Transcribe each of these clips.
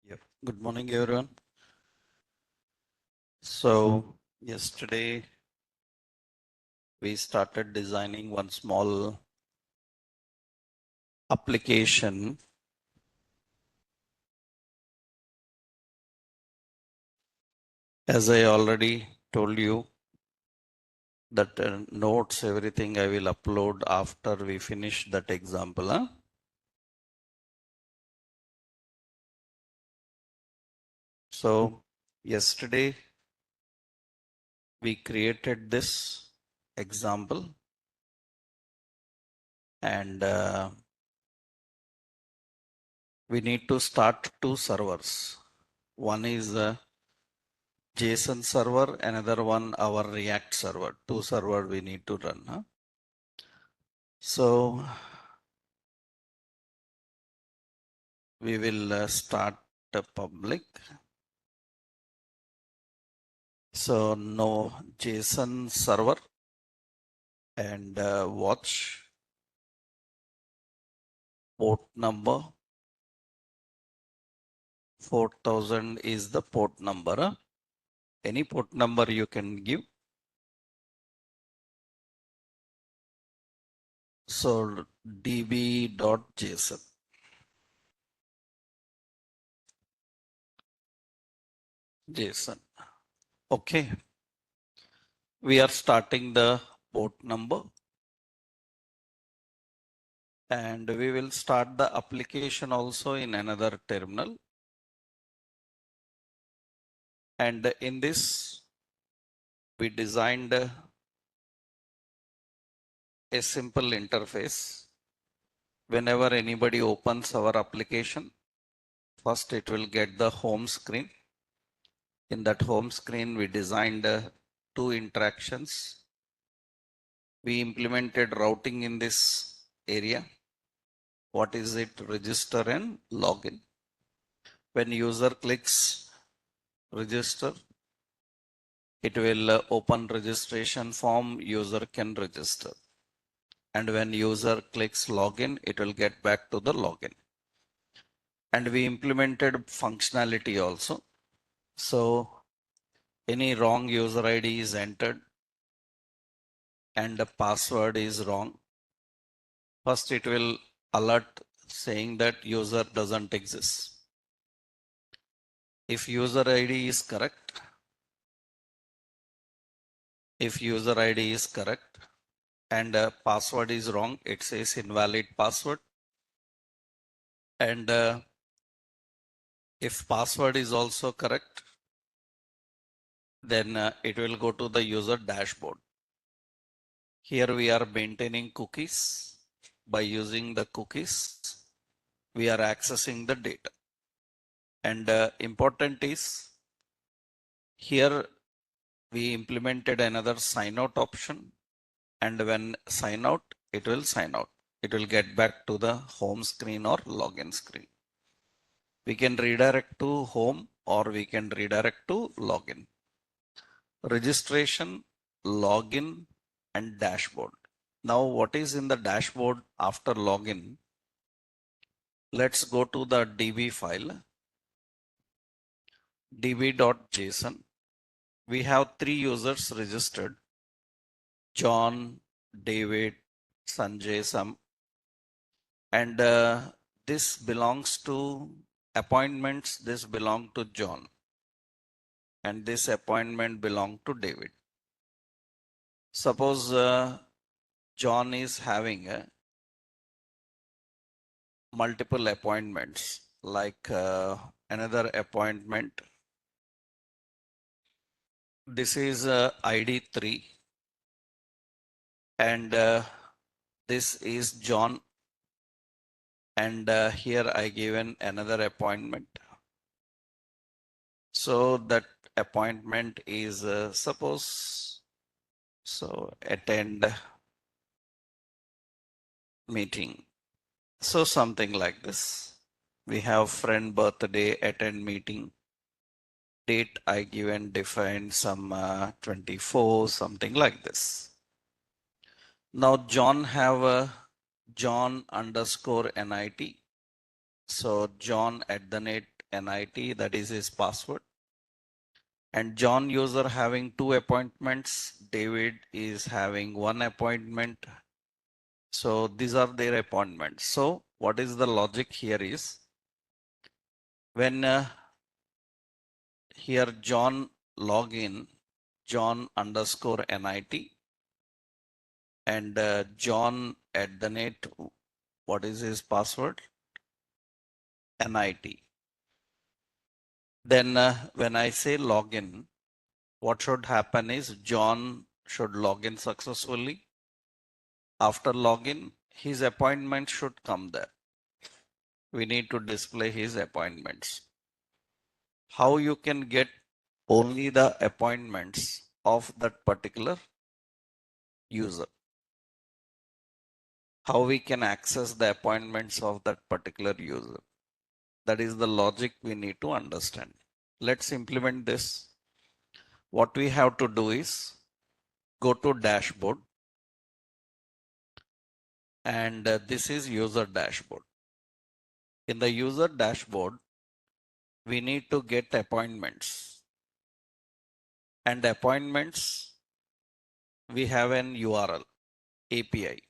Yep. Good morning, everyone. So, yesterday we started designing one small application. As I already told you, that notes, everything I will upload after we finish that example. So, yesterday we created this example and we need to start two servers. One is JSON server, another one our React server. Two server we need to run. So we will start the public. So no JSON server and watch port number 4000 is the port number. Any port number you can give. So db.json. JSON. Okay. We are starting the port number and we will start the application also in another terminal. And in this, we designed a simple interface. Whenever anybody opens our application, first it will get the home screen. In that home screen, we designed two interactions. We implemented routing in this area. What is it? Register and login. When user clicks register, it will open registration form, user can register. And when user clicks login, it will get back to the login. And we implemented functionality also. So any wrong user ID is entered and the password is wrong. First, it will alert saying that user doesn't exist. If user ID is correct, and password is wrong, it says invalid password. And if password is also correct, then it will go to the user dashboard. Here we are maintaining cookies. By using the cookies, we are accessing the data. And important is here we implemented another sign out option. And when sign out, it will sign out. It will get back to the home screen or login screen. We can redirect to home or we can redirect to login. Registration, login, and dashboard. Now, what is in the dashboard after login? Let's go to the DB file, db.json. We have three users registered, John, David, Sanjay, Sam, and this belongs to appointments. This belong to John, and this appointment belong to David. Suppose John is having multiple appointments, like another appointment. This is ID 3 and this is John, and here I given another appointment. So that appointment is suppose, so attend meeting. So something like this. We have friend birthday, attend meeting. Date I given defined some 24, something like this. Now John have a John underscore NIT. So John NIT, that is his password. And John user having 2 appointments. David is having 1 appointment. So these are their appointments. So what is the logic here is when here John login, John underscore NIT, and John at the net, what is his password? NIT. Then when I say login, what should happen is John should log in successfully. After login, his appointment should come there. We need to display his appointments. How you can get only the appointments of that particular user? How we can access the appointments of that particular user? That is the logic we need to understand. Let's implement this. What we have to do is go to dashboard, and this is user dashboard. In the user dashboard, we need to get appointments, and appointments, we have an URL API.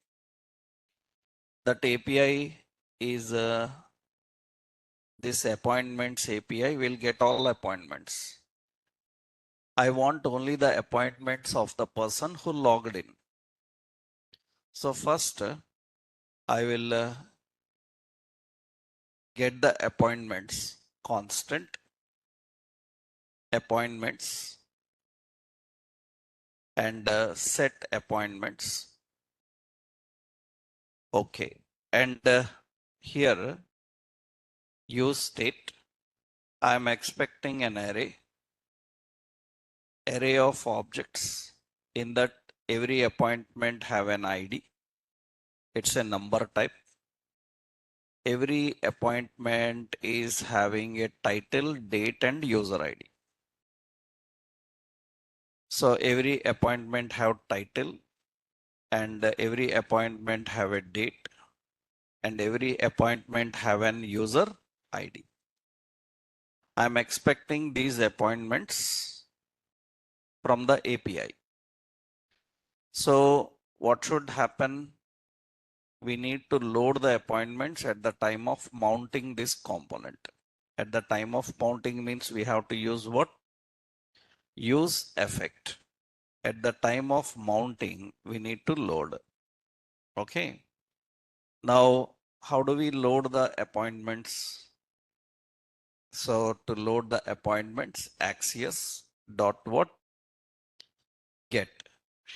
That API is this appointments API will get all appointments. I want only the appointments of the person who logged in. So first I will get the appointments constant appointments and set appointments. Okay. And here use state. I am expecting an array of objects. In that every appointment have an ID. It's a number type. Every appointment is having a title, date, and user ID. So every appointment have title, and every appointment have a date, and every appointment have an user ID. I'm expecting these appointments from the API. So what should happen? We need to load the appointments at the time of mounting this component. At the time of mounting means we have to use what? Use effect. At the time of mounting, we need to load. Okay. Now, how do we load the appointments? So to load the appointments, Axios dot what? Get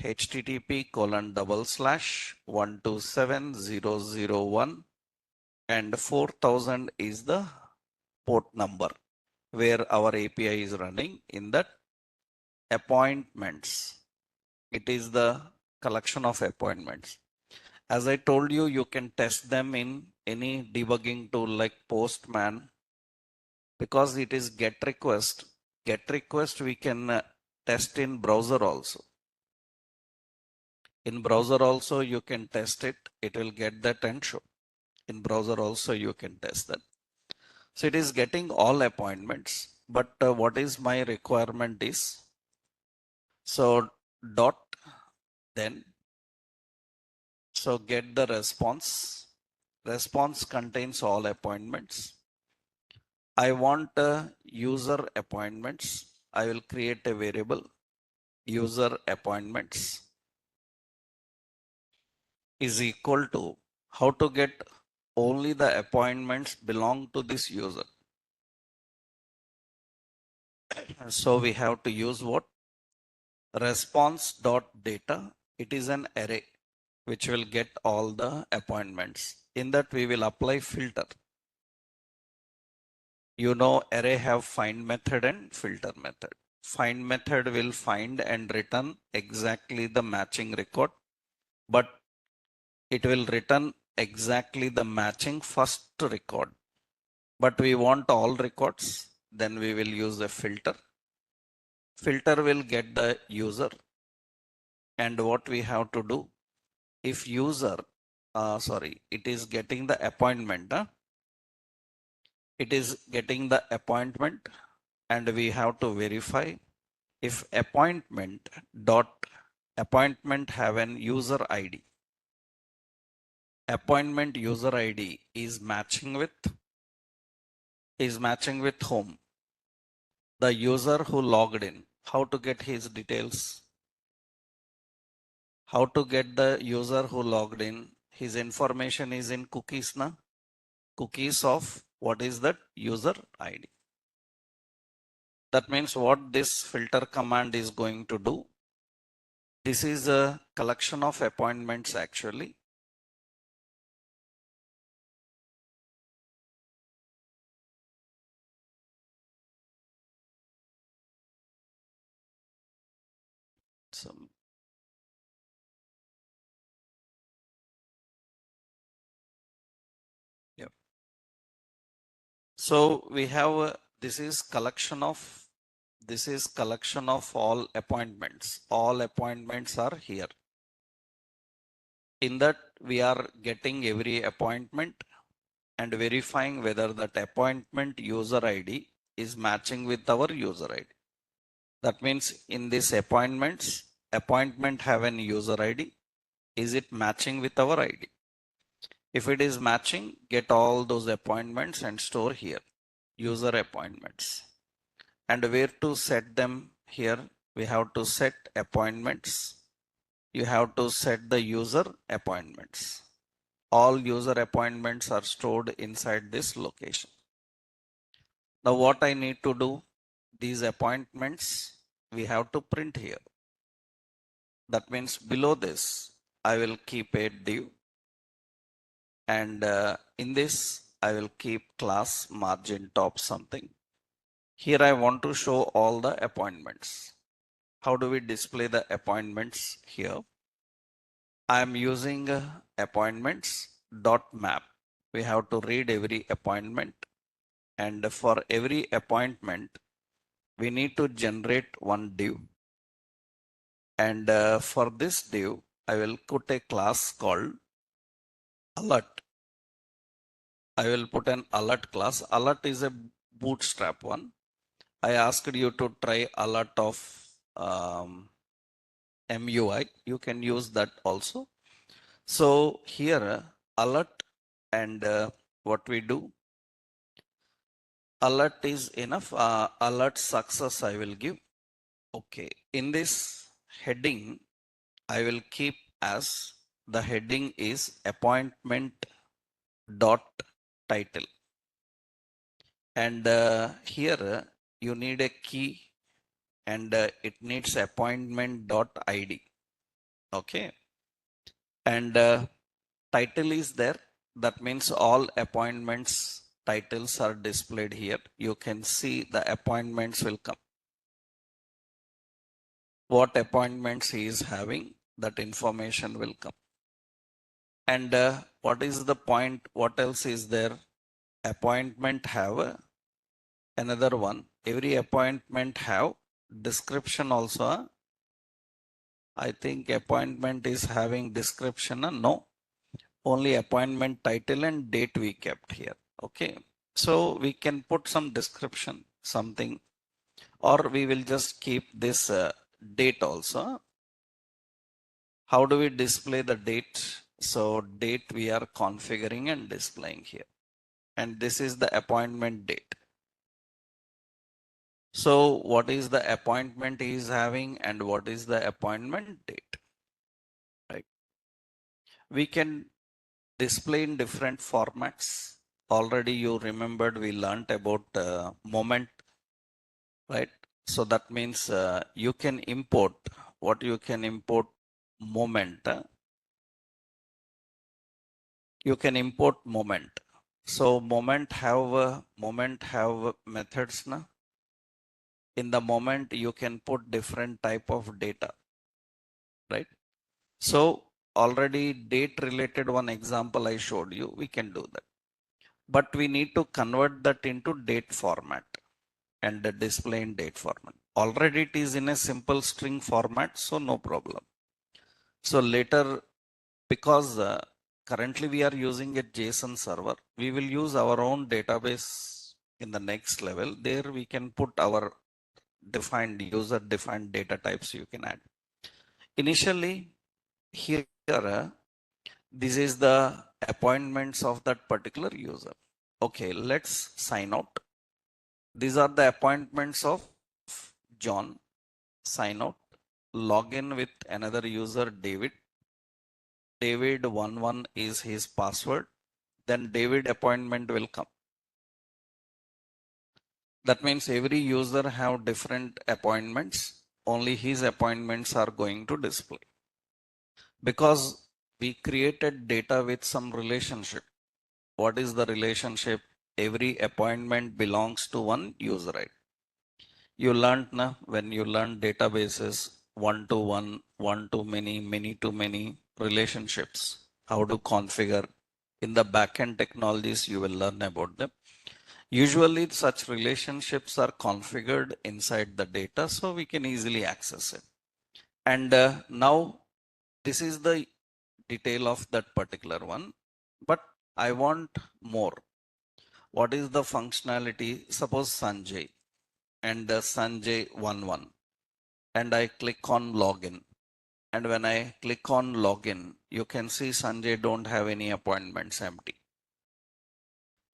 http://127.0.0.1 and 4000 is the port number where our API is running. In that appointments, it is the collection of appointments. As I told you, you can test them in any debugging tool like Postman, because it is GET request. GET request we can test in browser also. In browser also you can test it. It will get that and show. In browser also you can test that. So it is getting all appointments. But what is my requirement is, so dot then, so get the response. Response contains all appointments. I want user appointments. I will create a variable user appointments is equal to, how to get only the appointments belong to this user. So we have to use what? Response dot data. It is an array which will get all the appointments. In that we will apply filter. You know, array have find method and filter method. Find method will find and return exactly the matching record, but it will return exactly the matching first record. But we want all records, then we will use a filter. Filter will get the user. And what we have to do, if user, it is getting the appointment. it is getting the appointment, and we have to verify if appointment have an user ID. Appointment user ID is matching with whom? The user who logged in. How to get his details? How to get the user who logged in? His information is in cookies, na? Cookies of what is that? User ID. That means what this filter command is going to do. This is a collection of appointments actually. Some yeah. So we have this is collection of all appointments. All appointments are here. In that we are getting every appointment and verifying whether that appointment user ID is matching with our user ID. That means in this appointment have an user ID. Is it matching with our ID? If it is matching, get all those appointments and store here, user appointments. And where to set them here? We have to set appointments. You have to set the user appointments. All user appointments are stored inside this location. Now what I need to do, these appointments we have to print here. That means below this, I will keep a div, and in this, I will keep class margin top something. Here I want to show all the appointments. How do we display the appointments here? I am using appointments dot map. We have to read every appointment, and for every appointment, we need to generate one div. And for this div, I will put a class called alert. I will put an alert class. Alert is a bootstrap one. I asked you to try alert of MUI. You can use that also. So here alert, and what we do, alert is enough. Alert success I will give. Okay. In this heading, I will keep as the heading is appointment dot title. And here you need a key, and it needs appointment dot ID. Okay. And title is there. That means all appointments titles are displayed here. You can see the appointments will come. What appointments he is having, that information will come. And what is the point? What else is there? Appointment have another one. Every appointment have description also. I think appointment is having description. No, only appointment title and date we kept here. Okay. So we can put some description, something, or we will just keep this date also. How do we display the date? So date we are configuring and displaying here. And this is the appointment date. So what is the appointment he is having and what is the appointment date? Right. We can display in different formats. Already you remembered we learned about moment, right? So that means you can import moment. You can import moment. So moment have methods na. In the moment you can put different type of data, right? So already date related one example I showed you, we can do that. But we need to convert that into date format and display in date format. Already it is in a simple string format, so no problem. So later, because currently we are using a JSON server, we will use our own database in the next level. There we can put our defined user defined data types you can add. Initially here, this is the appointments of that particular user. Okay, let's sign out. These are the appointments of John. Sign out. Log in with another user, David. David11 is his password. Then David appointment will come. That means every user have different appointments. Only his appointments are going to display. Because we created data with some relationship. What is the relationship? Every appointment belongs to one user, right? You learned when you learn databases, one to one, one to many to many relationships, how to configure. In the backend technologies, you will learn about them. Usually such relationships are configured inside the data, so we can easily access it. And now this is the detail of that particular one, but I want more. What is the functionality? Suppose Sanjay and Sanjay11, and I click on login. And when I click on login, you can see Sanjay don't have any appointments, empty.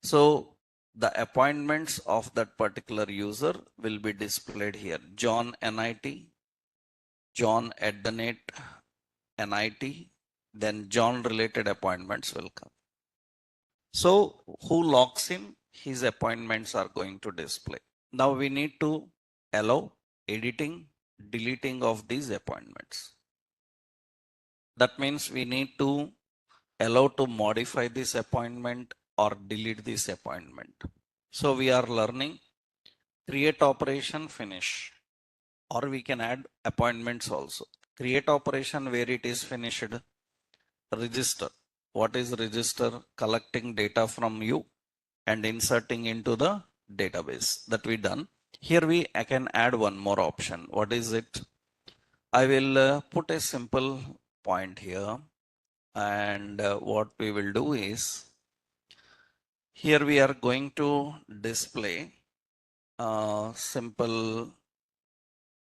So the appointments of that particular user will be displayed here. John NIT, John @ NIT, then John related appointments will come. So who logs in, his appointments are going to display. Now we need to allow editing, deleting of these appointments. That means we need to allow to modify this appointment or delete this appointment. So we are learning create operation, finish, or we can add appointments also. Create operation where it is finished. Register. What is register? Collecting data from you and inserting into the database. That we done. Here I can add one more option. What is it? I will put a simple point here, and what we will do is here we are going to display a simple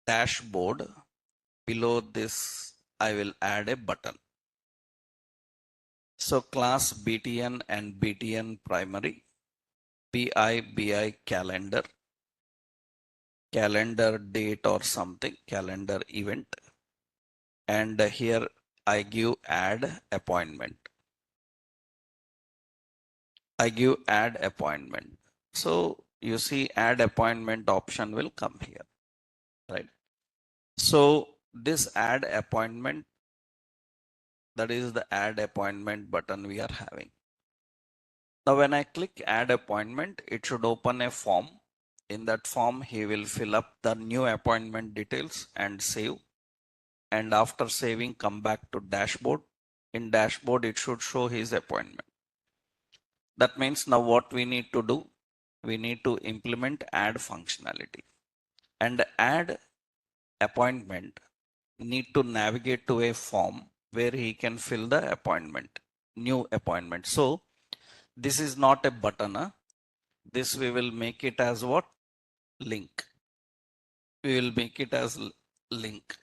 dashboard. Below this I will add a button. So class BTN and BTN primary, BI calendar, calendar date or something, calendar event, and here I give add appointment. I give add appointment. So you see add appointment option will come here, right? So this add appointment, that is the add appointment button we are having. Now when I click add appointment, it should open a form. In that form, he will fill up the new appointment details and save. And after saving, come back to dashboard. In dashboard, it should show his appointment. That means now what we need to do, we need to implement add functionality. And add appointment need to navigate to a form where he can fill the appointment, new appointment. So this is not a button. This we will make it as what? Link. We will make it as link.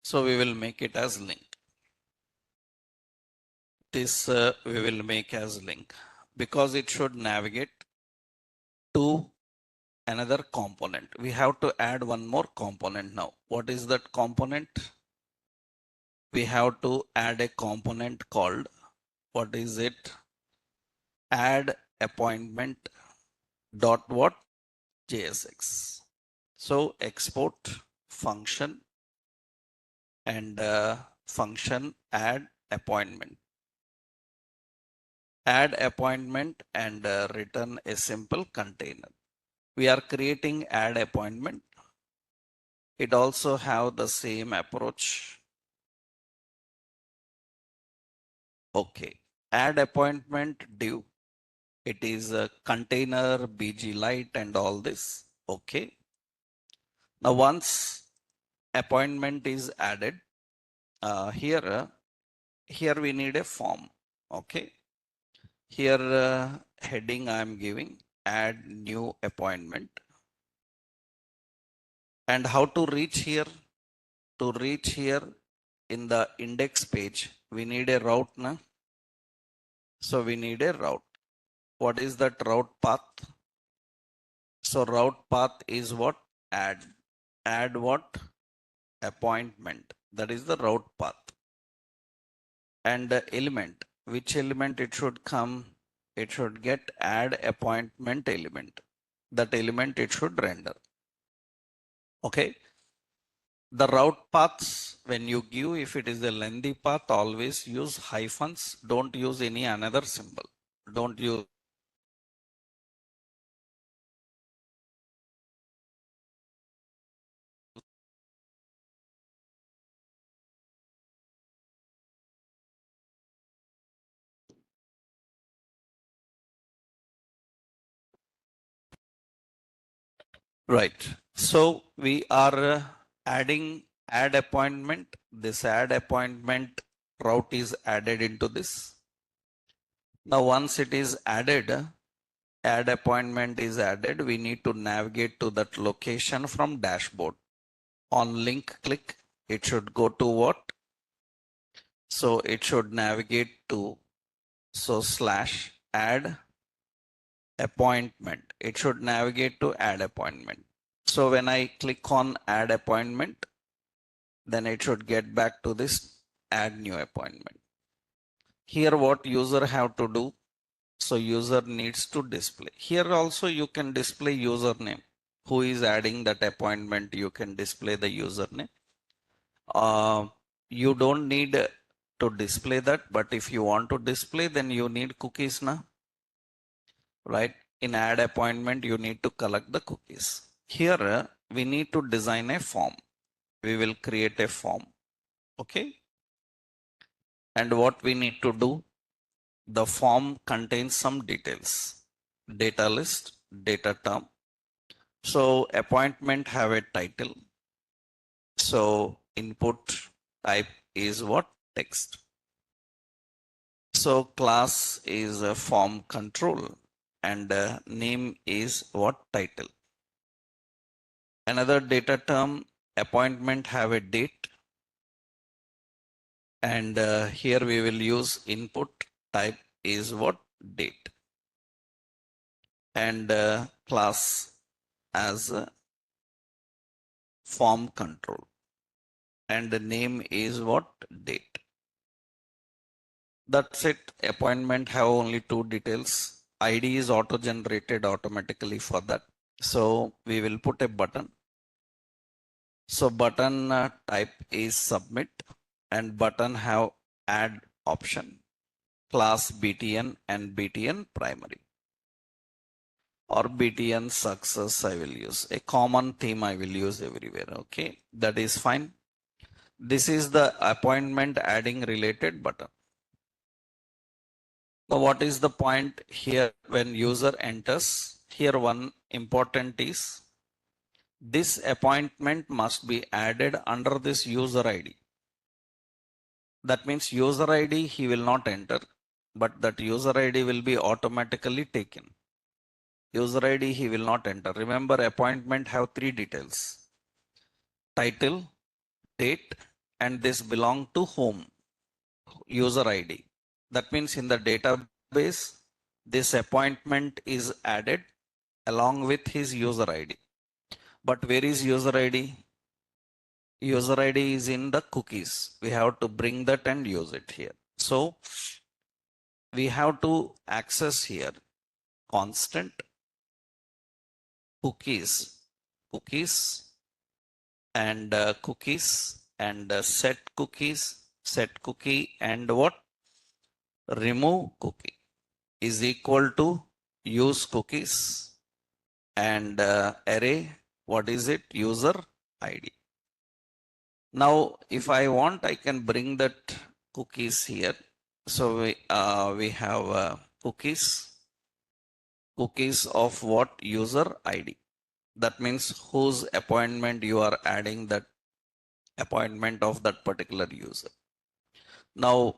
So we will make it as link. This we will make as link because it should navigate to another component. We have to add one more component now. What is that component? We have to add a component called, what is it? Add appointment dot what? JSX. So export function and function add appointment. Add appointment and return a simple container. We are creating add appointment. It also have the same approach. Okay. Add appointment div. It is a container, BG Lite and all this. Okay. Now once appointment is added, here we need a form. Okay. Here heading I am giving add new appointment. And how to reach here? To reach here in the index page, we need a route. Na? So we need a route. What is that route path? So route path is what? Add. Add what? Appointment. That is the route path. And the element. Which element it should come? It should get add appointment element. That element it should render. Okay. The route paths, when you give, if it is a lengthy path, always use hyphens. Don't use any another symbol. Don't use right. So we are adding add appointment. This add appointment route is added into this. Now once it is added, add appointment is added, we need to navigate to that location from dashboard. On link click, it should go to what? So it should navigate to / add appointment. It should navigate to add appointment. So when I click on add appointment, then it should get back to this add new appointment. Here what user have to do? So user needs to display. Here also you can display username. Who is adding that appointment? You can display the username. You don't need to display that, but if you want to display, then you need cookies now, right? In add appointment, you need to collect the cookies. Here, we need to design a form. We will create a form. Okay. And what we need to do? The form contains some details. Data list, data term. So appointment have a title. So input type is what? Text. So class is a form control and name is what? Title. Another data term, appointment have a date. And here we will use input type is what? Date. And class as form control. And the name is what? Date. That's it. Appointment have only two details. ID is auto generated automatically for that. So we will put a button. So button type is submit and button have add option, class BTN and BTN primary or BTN success I will use. A common theme I will use everywhere. Okay, that is fine. This is the appointment adding related button. So what is the point here when user enters? Here one important is this appointment must be added under this user ID. That means user ID he will not enter, but that user ID will be automatically taken. User ID he will not enter. Remember, appointment have three details: title, date, and this belong to whom? User ID. That means in the database, this appointment is added along with his user ID. But where is user ID? User ID is in the cookies. We have to bring that and use it here. So we have to access here constant cookies and cookies and set cookie and what? Remove cookie is equal to use cookies and array, what is it? User ID. Now if I want, I can bring that cookies here. So we have cookies of what? User ID. That means whose appointment you are adding, that appointment of that particular user. Now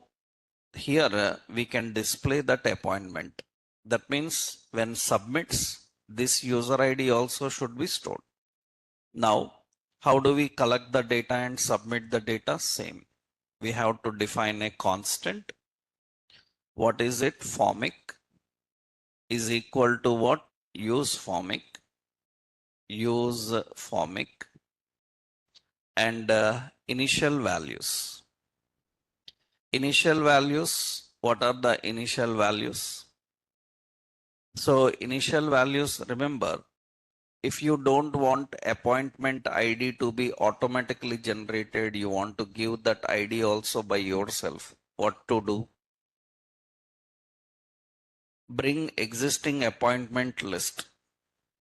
here we can display that appointment. That means when submits, this user ID also should be stored. Now, how do we collect the data and submit the data? Same. We have to define a constant. What is it? Formic is equal to what? Use formic. Use formic and initial values. Initial values, what are the initial values? So initial values, remember, if you don't want appointment ID to be automatically generated, you want to give that ID also by yourself. What to do? Bring existing appointment list.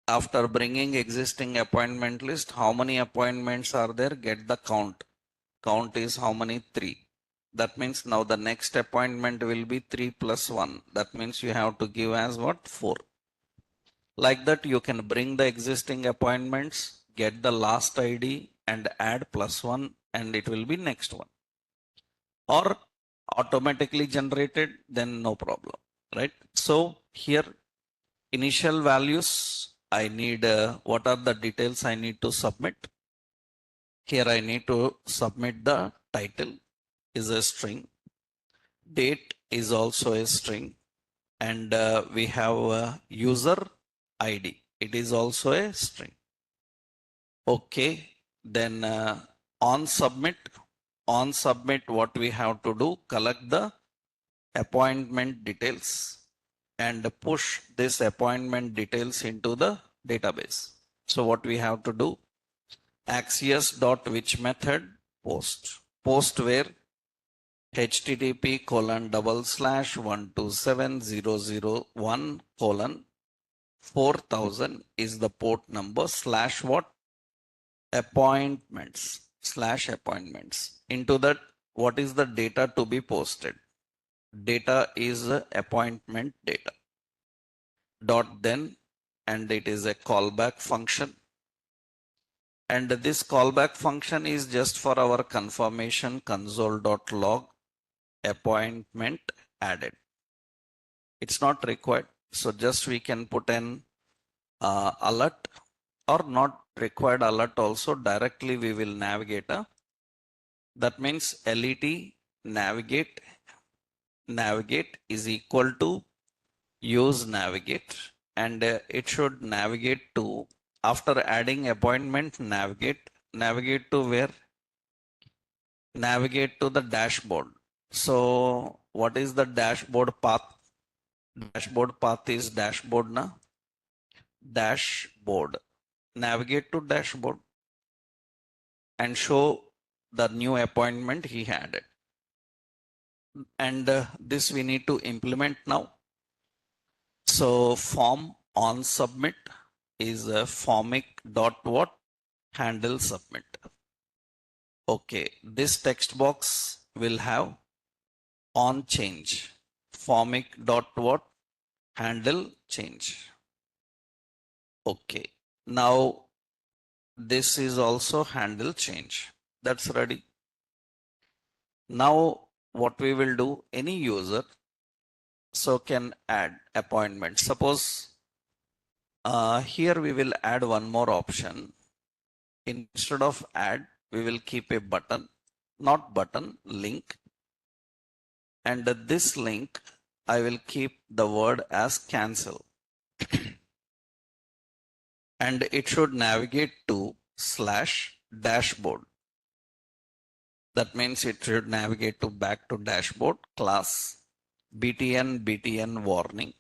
After bringing existing appointment list, how many appointments are there? Get the count. Count is how many? 3. That means now the next appointment will be 3 plus 1. That means you have to give as what? 4. Like that, you can bring the existing appointments, get the last ID and add plus 1 and it will be next one. Or automatically generated, then no problem, right? So here, initial values, I need, what are the details I need to submit? Here I need to submit the title is a string. Date is also a string. And we have user ID. It is also a string. Okay. Then on submit, what we have to do? Collect the appointment details and push this appointment details into the database. So what we have to do? Axios.which method? Post. Post where? http://127.001:4000 is the port number / what? Appointments / appointments. Into that, what is the data to be posted? Data is appointment data. Dot then, and it is a callback function. And this callback function is just for our confirmation console.log appointment added. It's not required. So just we can put an alert or not required alert also. Directly we will navigate. That means let navigate is equal to use navigate, and it should navigate to, after adding appointment, navigate to where? Navigate to the dashboard. So what is the dashboard path? Dashboard path is dashboard na? Dashboard. Navigate to dashboard and show the new appointment he had. And this we need to implement now. So form on submit is a formic dot what? Handle submit. Okay, this text box will have on change. Formic dot what? Handle change. Okay, now this is also handle change. That's ready. Now what we will do, any user so can add appointment. Suppose here we will add one more option. Instead of add, we will keep a button, not button, link. And this link, I will keep the word as cancel. And it should navigate to / dashboard. That means it should navigate to back to dashboard class btn warning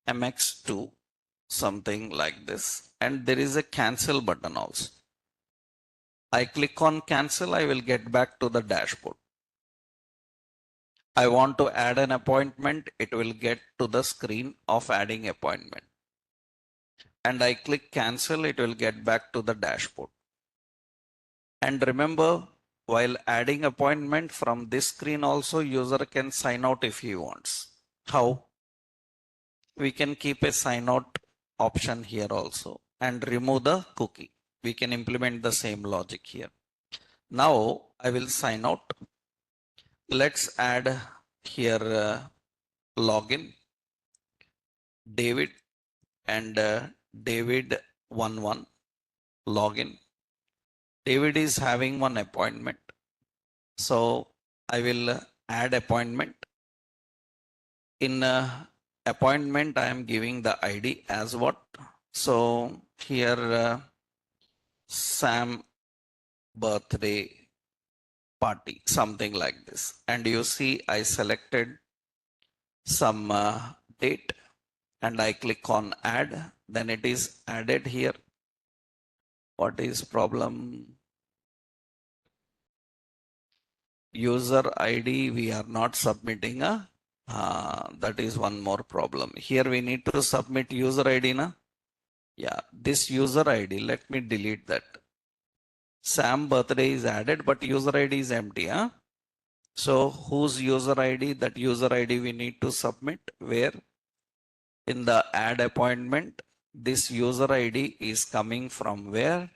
mx2 something like this, and there is a cancel button also. I click on cancel, I will get back to the dashboard. I want to add an appointment, it will get to the screen of adding appointment. And I click cancel, it will get back to the dashboard. And remember, while adding appointment from this screen also, user can sign out if he wants. How? We can keep a sign out option here also and remove the cookie. We can implement the same logic here. Now I will sign out. Let's add here login. David and David11 login. David is having one appointment. So I will add appointment. In appointment, I am giving the ID as what? So here Sam birthday party, something like this. And you see I selected some date and I click on add, then it is added here. What is problem? User ID we are not submitting that is one more problem. Here we need to submit user ID na? Yeah, this user ID, let me delete that. Sam birthday is added, but user ID is empty. Huh? So whose user ID? That user ID we need to submit. Where? In the add appointment, this user ID is coming from where?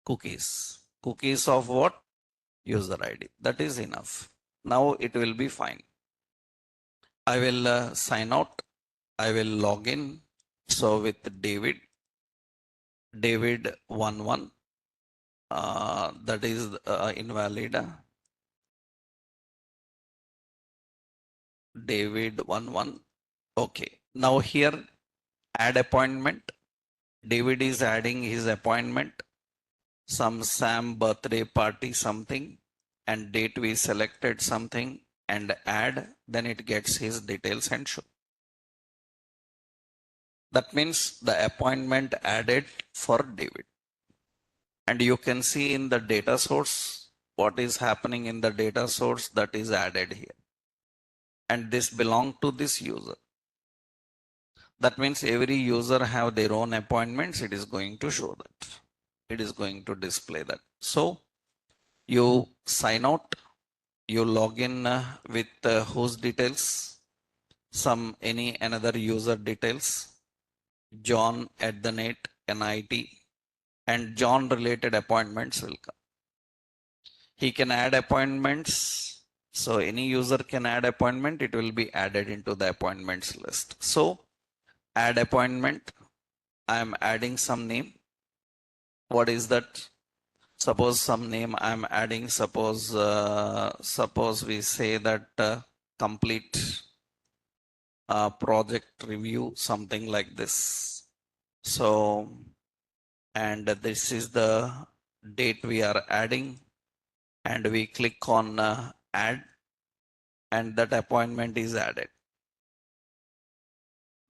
Cookies. Cookies of what? User ID. That is enough. Now it will be fine. I will sign out. I will log in. So with David11, that is invalid. David11. Okay. Now here add appointment. David is adding his appointment. Some Sam birthday party something, and date we selected something and add, then it gets his details and show. That means the appointment added for David. And you can see in the data source what is happening in the data source that is added here. And this belongs to this user. That means every user have their own appointments. It is going to show that. It is going to display that. So you sign out, you log in with whose details, any another user details, John at the net, NIT, and John related appointments will come. He can add appointments. So any user can add appointment. It will be added into the appointments list. So add appointment. I am adding some name. What is that? Suppose some name I am adding. Suppose we say that complete project review, something like this. So, and this is the date we are adding, and we click on add, and that appointment is added.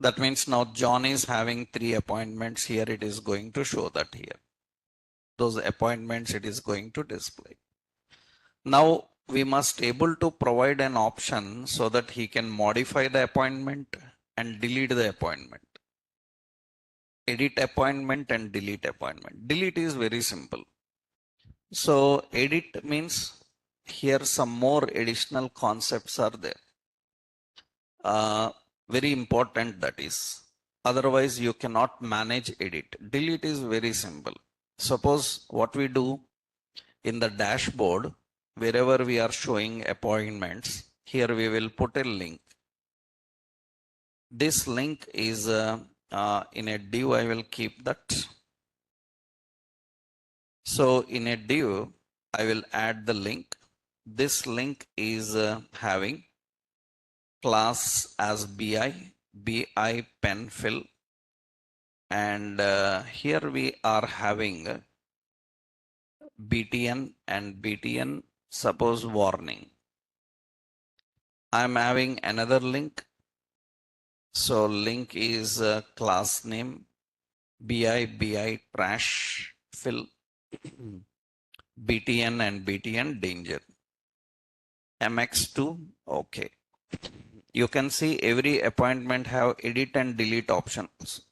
That means now John is having 3 appointments here. It is going to show that here. Those appointments it is going to display. Now we must able to provide an option so that he can modify the appointment and delete the appointment. Edit appointment and delete appointment. Delete is very simple. So edit means here some more additional concepts are there. Very important that is. Otherwise you cannot manage edit. Delete is very simple. Suppose what we do in the dashboard, wherever we are showing appointments, here we will put a link. This link is in a div, I will keep that. So in a div, I will add the link. This link is having class as BI pen fill, and here we are having BTN and BTN suppose warning. I am having another link. So link is class name BI trash fill BTN and BTN danger. MX2 okay. You can see every appointment have edit and delete options.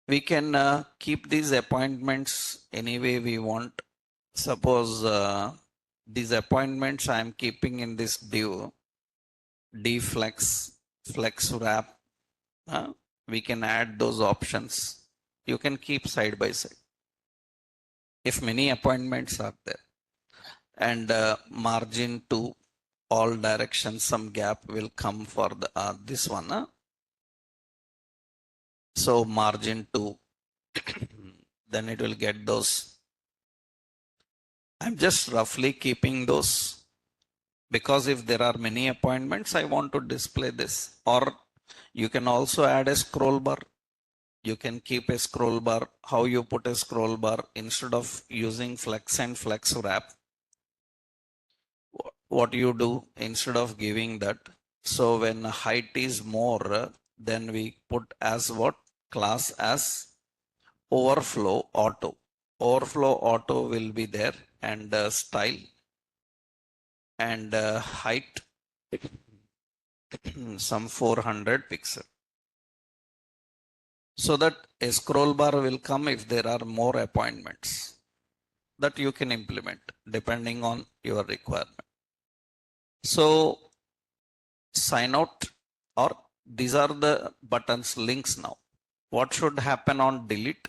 We can keep these appointments any way we want. Suppose these appointments I am keeping in this div, dflex, flex wrap. We can add those options. You can keep side by side. If many appointments are there, and margin to all directions, some gap will come for the this one. So margin 2, then it will get those. I'm just roughly keeping those because if there are many appointments, I want to display this. Or you can also add a scroll bar. You can keep a scroll bar. How you put a scroll bar instead of using flex and flex wrap? What you do instead of giving that? So when height is more, then we put as what? Class as overflow auto. Overflow auto will be there, and style and height some 400 pixel. So that a scroll bar will come if there are more appointments that you can implement depending on your requirement. So sign out, or these are the buttons links now. What should happen on delete?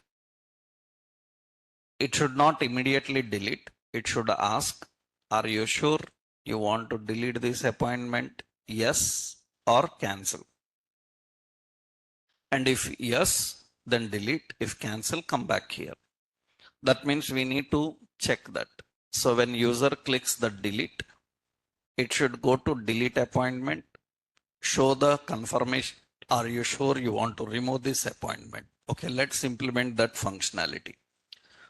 It should not immediately delete. It should ask, are you sure you want to delete this appointment? Yes or cancel. And if yes, then delete. If cancel, come back here. That means we need to check that. So when user clicks the delete, it should go to delete appointment, show the confirmation. Are you sure you want to remove this appointment? Okay, let's implement that functionality.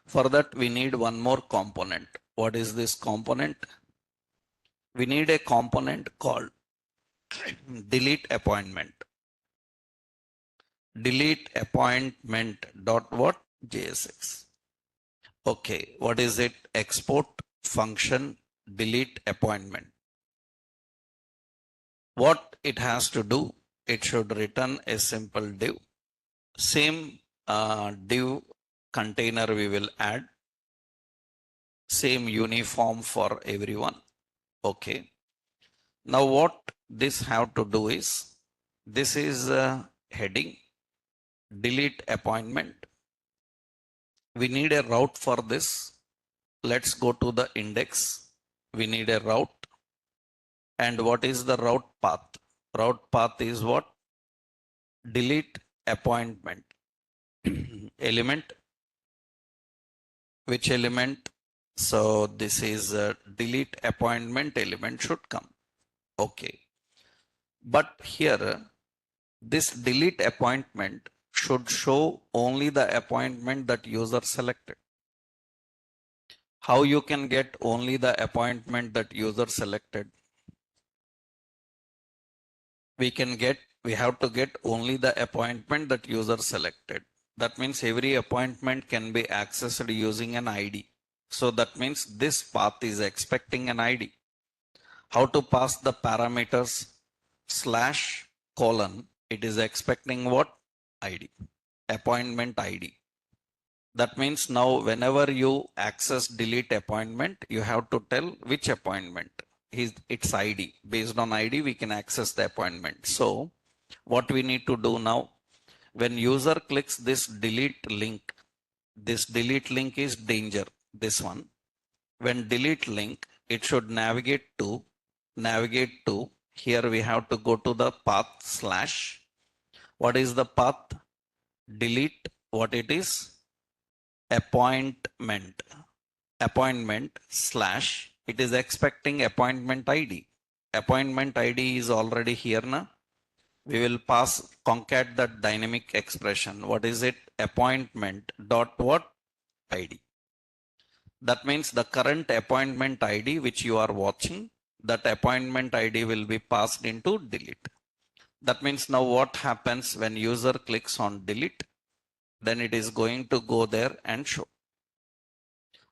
For that, we need one more component. What is this component? We need a component called delete appointment. Delete appointment dot what? JSX. Okay, what is it? Export function delete appointment. What it has to do? It should return a simple div. Same div container we will add. Same uniform for everyone. Okay. Now what this have to do is, this is heading delete appointment. We need a route for this. Let's go to the index. We need a route. And what is the route path? Route path is what? Delete appointment. Element. Which element? So this is a delete appointment element should come. Okay. But here, this delete appointment should show only the appointment that user selected. How you can get only the appointment that user selected? We have to get only the appointment that user selected. That means every appointment can be accessed using an ID. So that means this path is expecting an ID. How to pass the parameters slash colon? It is expecting what? ID. Appointment ID. That means now whenever you access delete appointment, you have to tell which appointment is its ID. Based on ID, we can access the appointment. So what we need to do now, when user clicks this delete link is danger, this one. When delete link, it should navigate to, here we have to go to the path slash. What is the path? Delete, what it is? Appointment slash, it is expecting appointment ID. Appointment ID is already here now. We will concat that dynamic expression. What is it? Appointment dot what? ID. That means the current appointment ID which you are watching, that appointment ID will be passed into delete. That means now what happens when user clicks on delete? Then it is going to go there and show.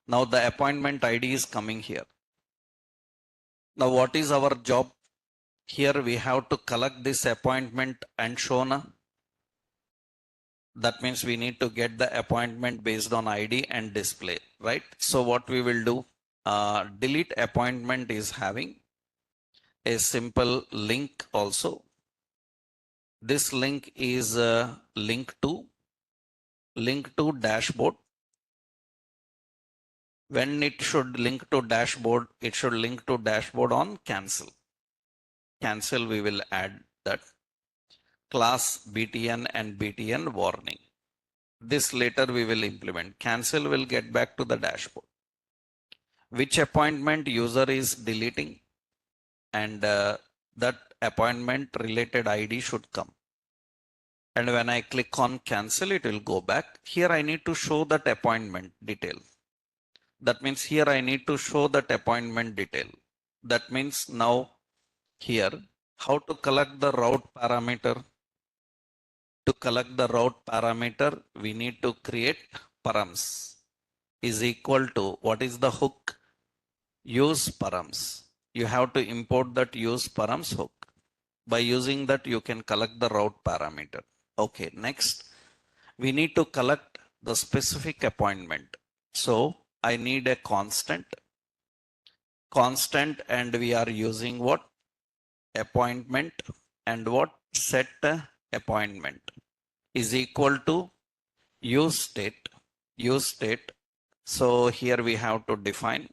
Now the appointment ID is coming here. Now what is our job? Here we have to collect this appointment and show na. That means we need to get the appointment based on ID and display, right? So what we will do, delete appointment is having a simple link also. This link is link to dashboard. When it should link to dashboard, it should link to dashboard on cancel. Cancel, we will add that. class BTN and BTN warning. This later we will implement. Cancel will get back to the dashboard. Which appointment user is deleting, and that appointment related ID should come. And when I click on cancel, it will go back. Here I need to show that appointment detail. That means here I need to show that appointment detail. That means now here, how to collect the route parameter? To collect the route parameter, we need to create params is equal to, what is the hook? Use params. You have to import that use params hook. By using that, you can collect the route parameter. Okay, next, we need to collect the specific appointment. So I need a constant, and we are using what? Appointment, and what? Set appointment is equal to use state. So here we have to define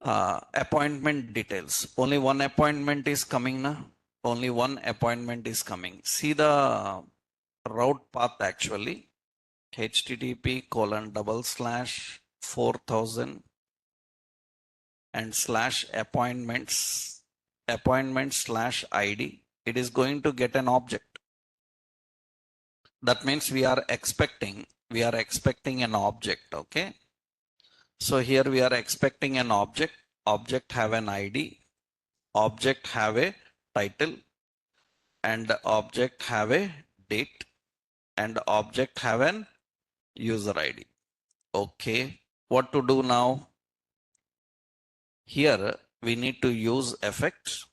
appointment details. Only one appointment is coming now. Only one appointment is coming. See the route path actually. http://4000 and /appointment/id. It is going to get an object. That means we are expecting an object. Okay. So here we are expecting an object. Object have an ID. Object have a title, and object have a date, and object have an user ID. Okay. What to do now? Here we need to use effects.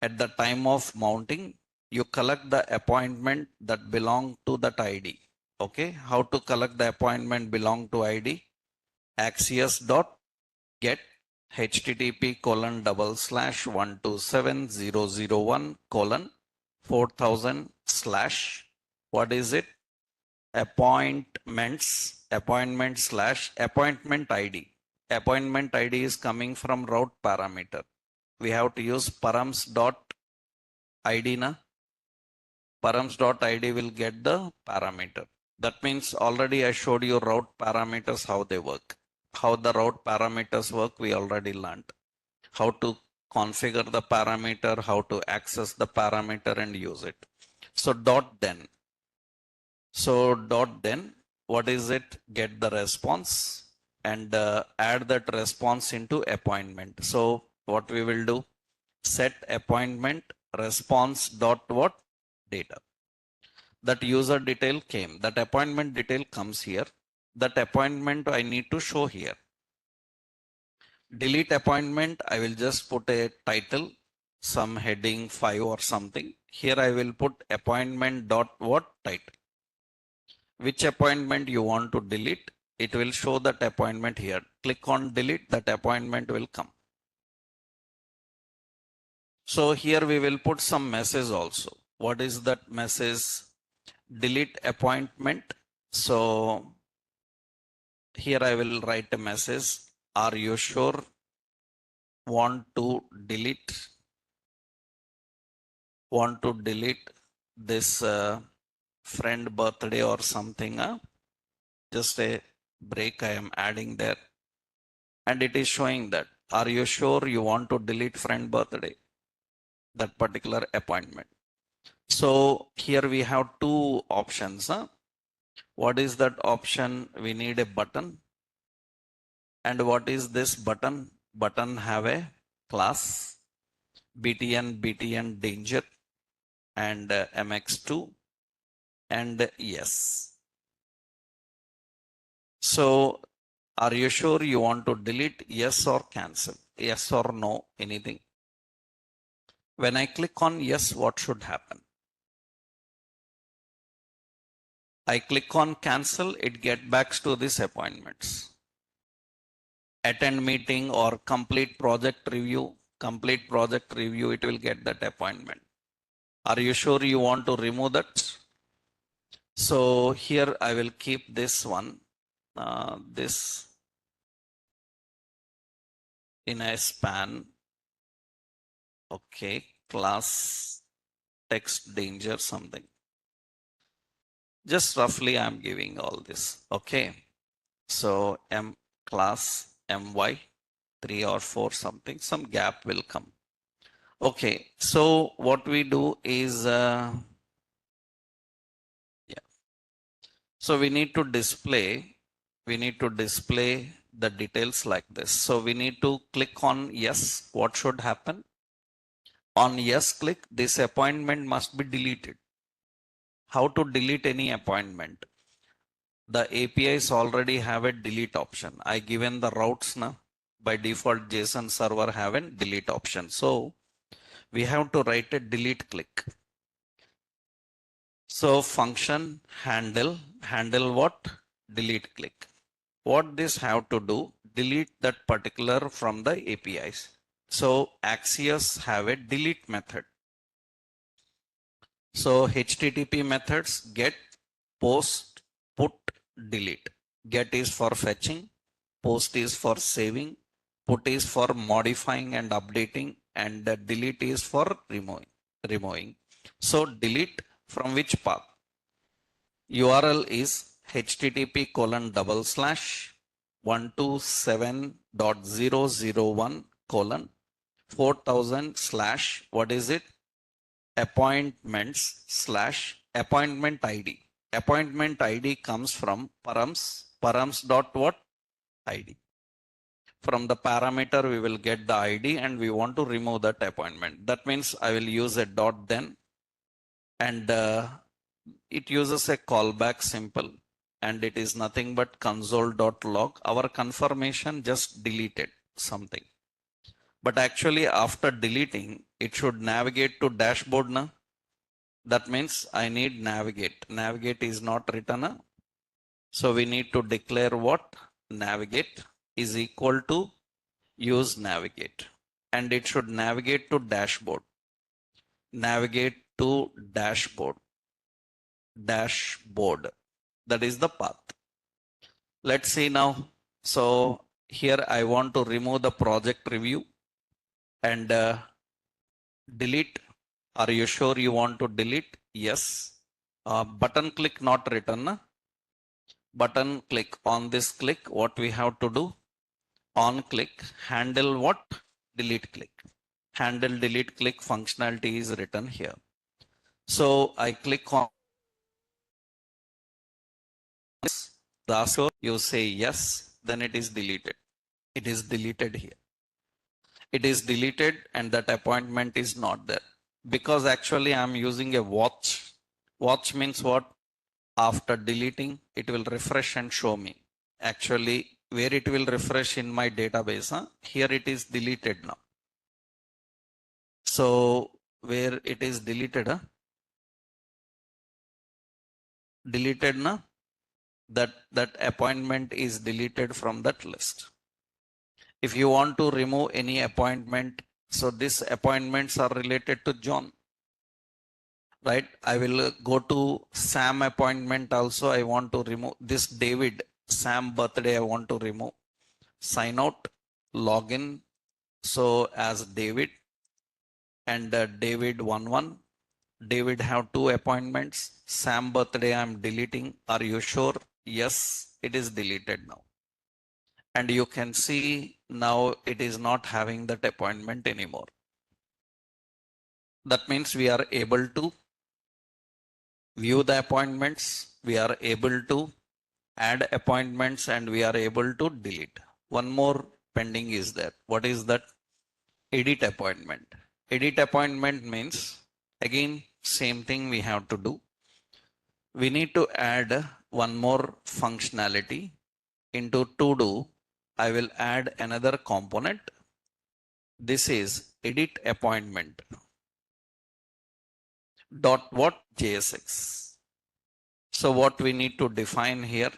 At the time of mounting, you collect the appointment that belong to that ID. Okay. How to collect the appointment belong to ID? Axios.get http://127.001:4000/ what is it? Appointment/appointment ID. Appointment ID is coming from route parameter. We have to use params.id na. Params.id will get the parameter. That means already I showed you route parameters, how they work. How the route parameters work, we already learned. How to configure the parameter, how to access the parameter and use it. So .then. So .then, what is it? Get the response and add that response into appointment. So what we will do? Set appointment response dot what? Data. That user detail came. That appointment detail comes here. That appointment I need to show here. Delete appointment, I will just put a title, some heading 5 or something. Here I will put appointment dot what? Title. Which appointment you want to delete? It will show that appointment here. Click on delete, that appointment will come. So here we will put some message also. What is that message? Delete appointment. So here I will write a message. Are you sure? Want to delete this friend birthday or something? Just a break I am adding there. And it is showing that. Are you sure you want to delete friend birthday? That particular appointment. So here we have two options. What is that option? We need a button. And what is this button? Button have a class BTN danger and MX2 and yes. So are you sure you want to delete? Yes or cancel? Yes or no? Anything? When I click on yes, what should happen? I click on cancel, it get back to these appointments. Attend meeting or complete project review, it will get that appointment. Are you sure you want to remove that? So here I will keep this one, this in a span. Okay, class text danger something. Just roughly I'm giving all this. Okay. So M class my 3 or 4 something, some gap will come. Okay. So what we do is, yeah. So we need to display the details like this. So we need to click on yes. What should happen? On yes click, this appointment must be deleted. How to delete any appointment? The APIs already have a delete option. I given the routes now. By default, JSON server have a delete option. So we have to write a delete click. So function handle what? Delete click. What this have to do? Delete that particular from the APIs. So Axios have a delete method. So HTTP methods get, post, put, delete. Get is for fetching, post is for saving, put is for modifying and updating, and delete is for removing. So delete from which path? URL is http://127.001:4000/ what is it? Appointments/appointment ID. Appointment ID comes from params dot what? ID. From the parameter, we will get the ID and we want to remove that appointment. That means I will use a dot then, and it uses a callback symbol, and it is nothing but console.log. Our confirmation just deleted something. But actually after deleting, it should navigate to dashboard now. That means I need navigate. Navigate is not written. So we need to declare what? Navigate is equal to use navigate. And it should navigate to dashboard. Navigate to dashboard. Dashboard. That is the path. Let's see now. So here I want to remove the project review and delete. Are you sure you want to delete? Yes. Button click not written. Button click. On this click, what we have to do? On click, handle what? Delete click. Handle delete click functionality is written here. So I click on this. You say yes, then it is deleted. It is deleted here. It is deleted and that appointment is not there. Because actually I'm using a watch. Watch means what? After deleting, it will refresh and show me. Actually, where it will refresh in my database, here it is deleted now. So where it is deleted, deleted now, that appointment is deleted from that list. If you want to remove any appointment, so these appointments are related to John, right? I will go to Sam appointment also. I want to remove this David, Sam birthday. I want to remove. Sign out, login. So as David and David 11. David have 2 appointments. Sam birthday I'm deleting. Are you sure? Yes, it is deleted now. And you can see now it is not having that appointment anymore. That means we are able to view the appointments. We are able to add appointments and we are able to delete. One more pending is there. What is that? Edit appointment. Edit appointment means again same thing we have to do. We need to add one more functionality into to do. I will add another component. This is edit appointment dot what? JSX. So what we need to define here?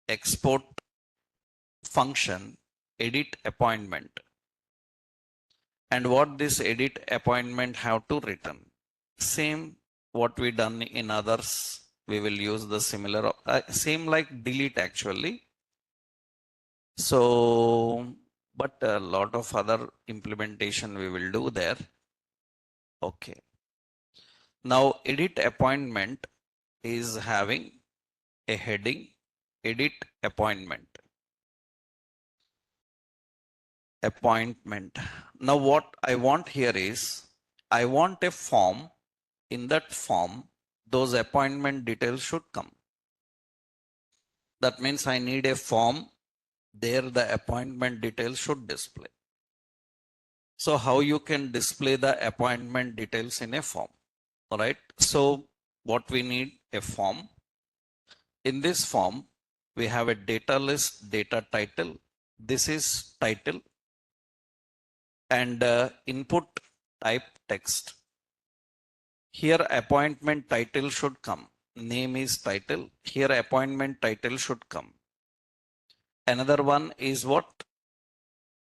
Export function edit appointment. And what this edit appointment have to return? Same what we done in others. We will use the similar, same like delete actually. So, but a lot of other implementation we will do there. Okay. Now edit appointment is having a heading, edit appointment. Now what I want here is, I want a form. In that form, those appointment details should come. That means I need a form. There the appointment details should display. So how you can display the appointment details in a form? All right. So what we need, a form. In this form, we have a data list, data title. This is title, and input type text. Here appointment title should come. Name is title. Here appointment title should come. Another one is what?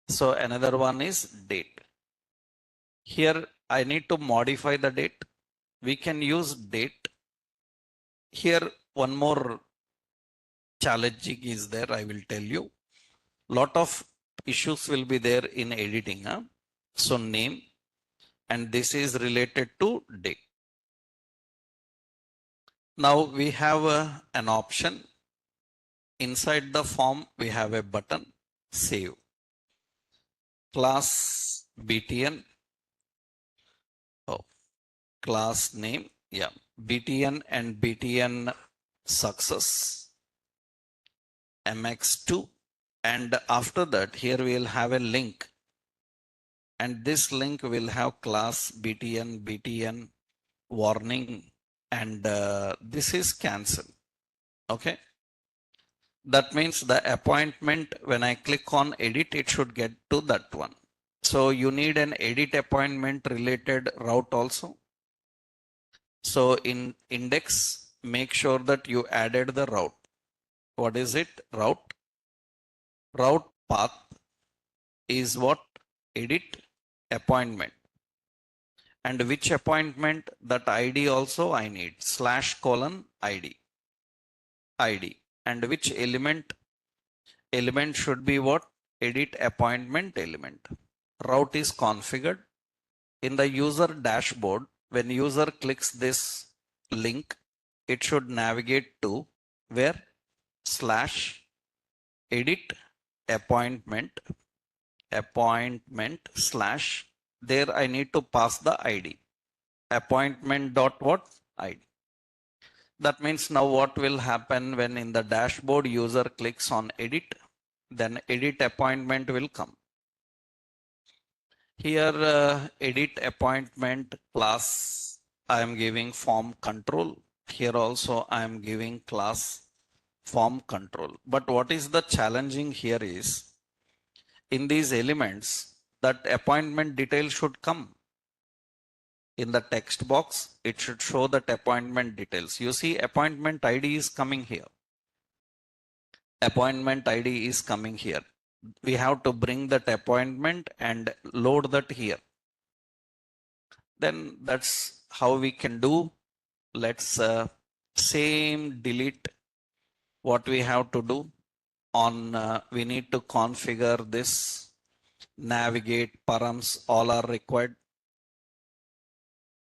So another one is date. Here I need to modify the date. We can use date. Here one more challenging is there, I will tell you. Lot of issues will be there in editing. So name, and this is related to date. Now we have an option. Inside the form, we have a button, save. Class BTN, class name, BTN and BTN success, MX2. And after that, here we will have a link. And this link will have class BTN, BTN warning, and this is cancel. Okay. That means the appointment, when I click on edit, it should get to that one. So you need an edit appointment related route also. So in index, make sure that you added the route. What is it? Route. Route path is what? Edit appointment. And which appointment? That ID also I need. /ID. ID. And which element? Element should be what? Edit appointment element. Route is configured. In the user dashboard, when user clicks this link, it should navigate to where? /edit appointment / there I need to pass the ID. Appointment dot what? ID. That means now what will happen when in the dashboard user clicks on edit, then edit appointment will come. Here edit appointment class, I am giving form control. Here also I am giving class form control. But what is the challenging here is, in these elements, that appointment detail should come. In the text box, it should show that appointment details. You see appointment ID is coming here. Appointment ID is coming here. We have to bring that appointment and load that here. Then that's how we can do. Let's same delete. What we have to do on, we need to configure this, navigate, params, all are required.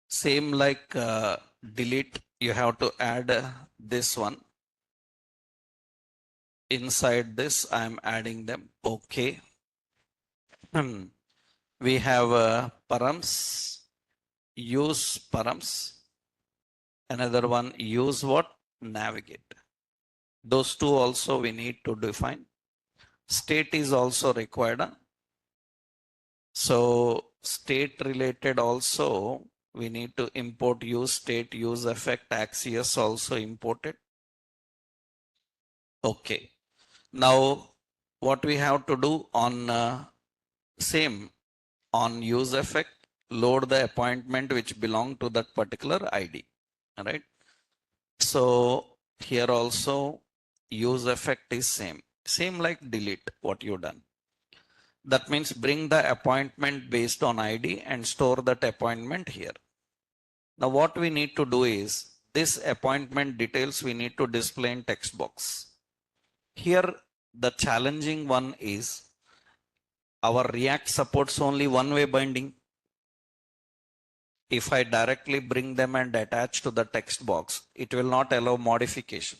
Same like delete, you have to add this one. Inside this, I'm adding them. Okay. We have params, use params. Another one, use what? Navigate. Those two also we need to define. State is also required. So state related also, we need to import use state, use effect, Axios also imported. Okay. Now what we have to do on same on use effect, load the appointment which belong to that particular ID. All right. So here also use effect is same like delete what you done. That means bring the appointment based on ID and store that appointment here. Now what we need to do is, this appointment details we need to display in text box. Here the challenging one is, our React supports only one-way binding. If I directly bring them and attach to the text box, it will not allow modification.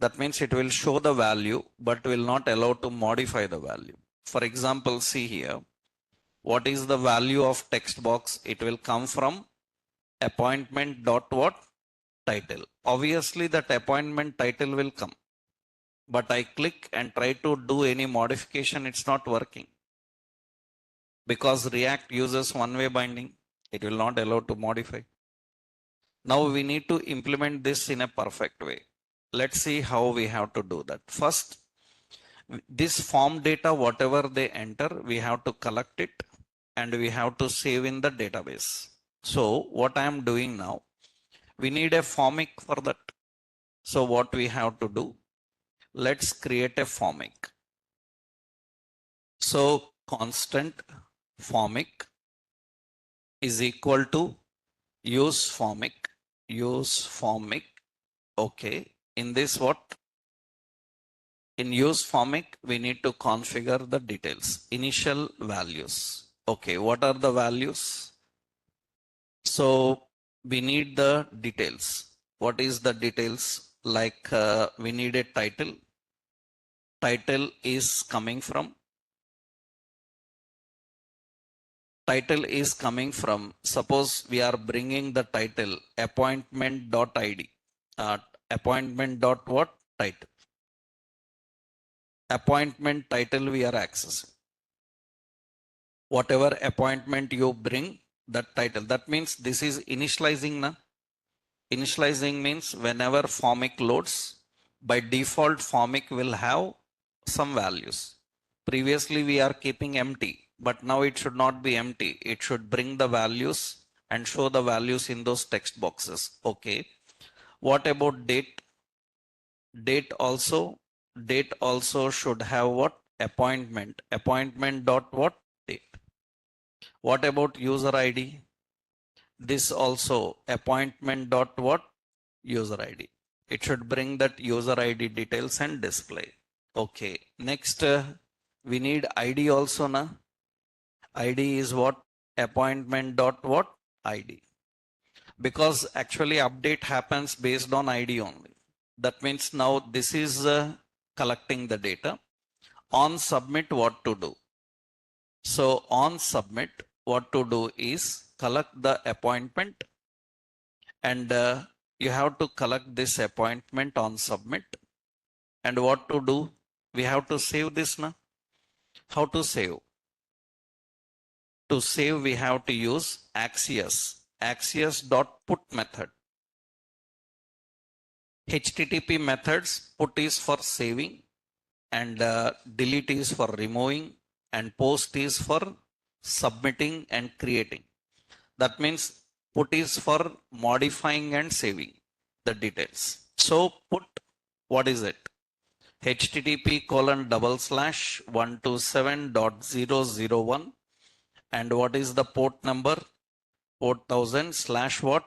That means it will show the value, but will not allow to modify the value. For example, see here, what is the value of text box? It will come from appointment dot what? Title. Obviously that appointment title will come, but I click and try to do any modification, it's not working. Because React uses one-way binding, it will not allow to modify. Now we need to implement this in a perfect way. Let's see how we have to do that. First, this form data, whatever they enter, we have to collect it and we have to save in the database. So what I am doing now, we need a formic for that. So what we have to do, let's create a formic. So constant formic is equal to use formic. Okay. In this what? In use formic, we need to configure the details, initial values. Okay, what are the values? So we need the details. What is the details? Like we need a title. Title is coming from, suppose we are bringing the title appointment.id, appointment dot what? Title. Appointment title we are accessing. Whatever appointment you bring, that title. That means this is initializing. Na? Initializing means whenever formic loads, by default formic will have some values. Previously we are keeping empty, but now it should not be empty. It should bring the values and show the values in those text boxes. Okay. What about date? Date also should have what? Appointment. Appointment dot what? Date. What about user ID? This also appointment dot what? User ID. It should bring that user ID details and display. Okay. Next, we need ID also, na? ID is what? Appointment dot what? ID. Because actually update happens based on ID only. That means now this is collecting the data. On submit, what to do? So on submit, what to do is collect the appointment, and you have to collect this appointment on submit. And what to do? We have to save this now. How to save? To save, we have to use Axios.put method. HTTP methods, put is for saving, and delete is for removing, and post is for submitting and creating. That means put is for modifying and saving the details. So put, what is it? http://127.0.0.1, and what is the port number? Port 1000 / what?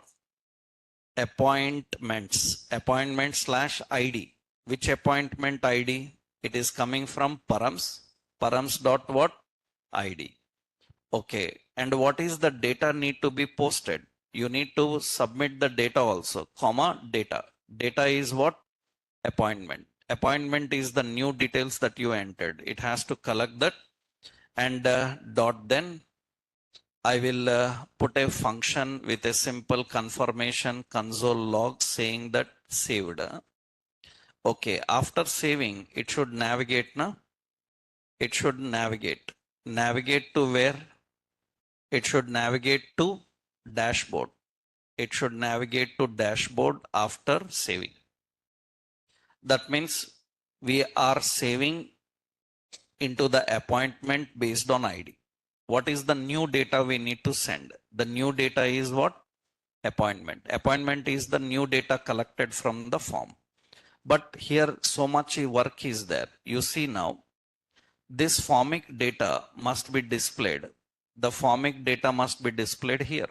Appointments / ID. Which appointment ID? It is coming from params dot what? ID. Okay. And what is the data need to be posted? You need to submit the data also, comma data. Data is what? Appointment. Appointment is the new details that you entered. It has to collect that, and dot then I will put a function with a simple confirmation console log saying that saved. Okay, after saving, it should navigate now. It should navigate. Navigate to where? It should navigate to dashboard. It should navigate to dashboard after saving. That means we are saving into the appointment based on ID. What is the new data we need to send? The new data is what? Appointment. Appointment is the new data collected from the form. But here so much work is there. You see now, this formic data must be displayed. The formic data must be displayed here.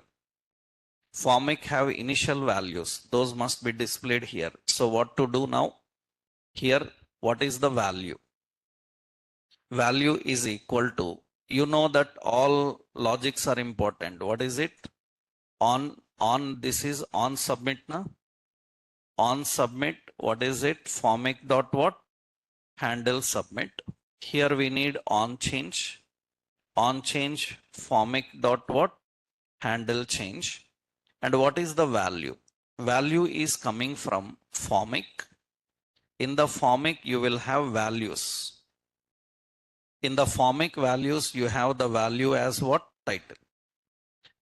Formic have initial values. Those must be displayed here. So what to do now? Here, what is the value? Value is equal to you know that all logics are important. What is it? On this is on submit now. On submit, what is it? Formic dot what? Handle submit. Here we need on change. On change formic dot what? Handle change. And what is the value? Value is coming from formic. In the formic, you will have values. In the formic values, you have the value as what? Title.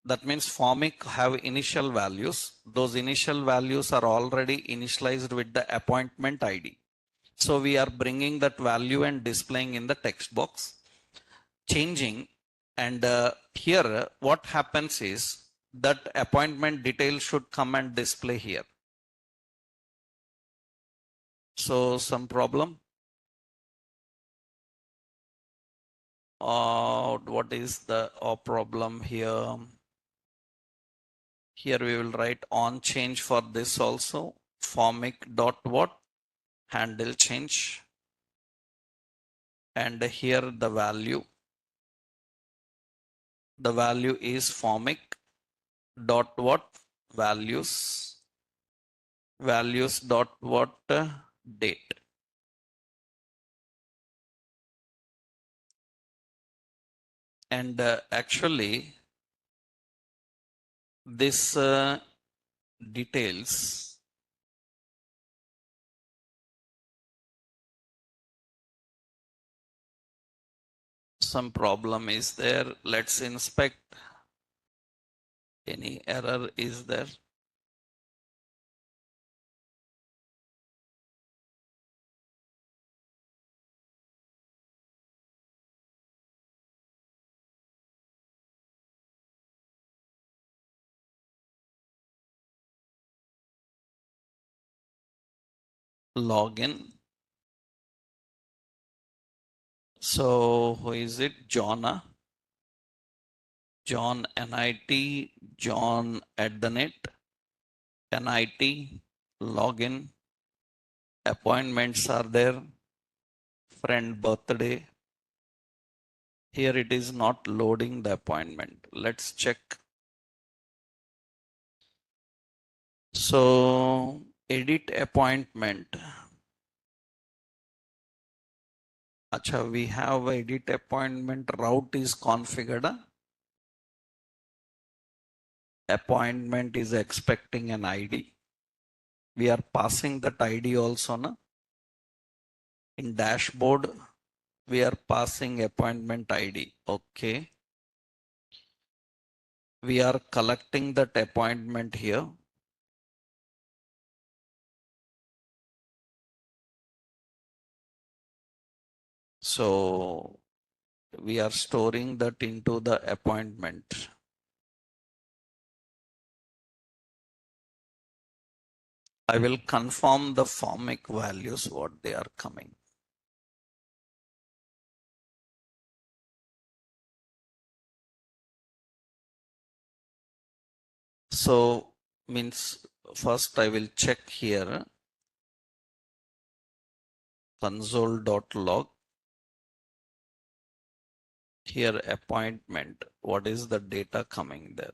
That means formic have initial values. Those initial values are already initialized with the appointment ID. So we are bringing that value and displaying in the text box, changing. And here what happens is that appointment detail should come and display here. So some problem? What is the problem here? Here we will write on change for this also. Formic dot what? Handle change. And here the value. The value is formic dot what? Values. Values dot what? Date. And actually this details some problem is there. Let's inspect. Any error is there? Login. So who is it? John. John NIT, John @ NIT, login, appointments are there, friend birthday. Here it is not loading the appointment. Let's check. So edit appointment. Acha, we have edit appointment route is configured. Appointment is expecting an ID. We are passing that ID also. Na? In dashboard, we are passing appointment ID. Okay. We are collecting that appointment here. So we are storing that into the appointment. I will confirm the formic values, what they are coming. So means first I will check here console.log. Here appointment, what is the data coming there?